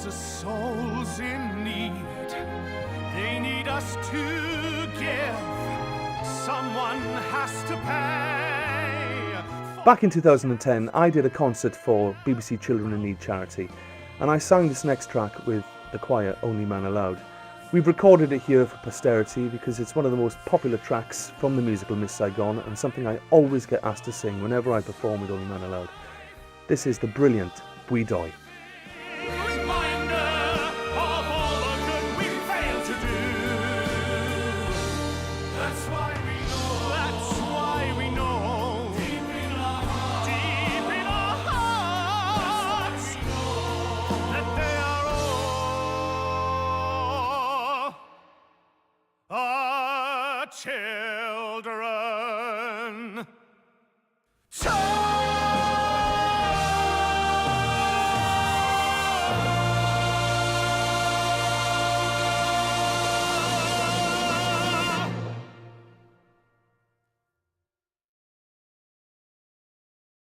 There's a souls in need. They need us to give. Someone has to pay. Back in 2010, I did a concert for BBC Children in Need charity, and I sang this next track with the choir Only Man Allowed. We've recorded it here for posterity because it's one of the most popular tracks from the musical Miss Saigon and something I always get asked to sing whenever I perform with Only Man Allowed. This is the brilliant Bui-Doi.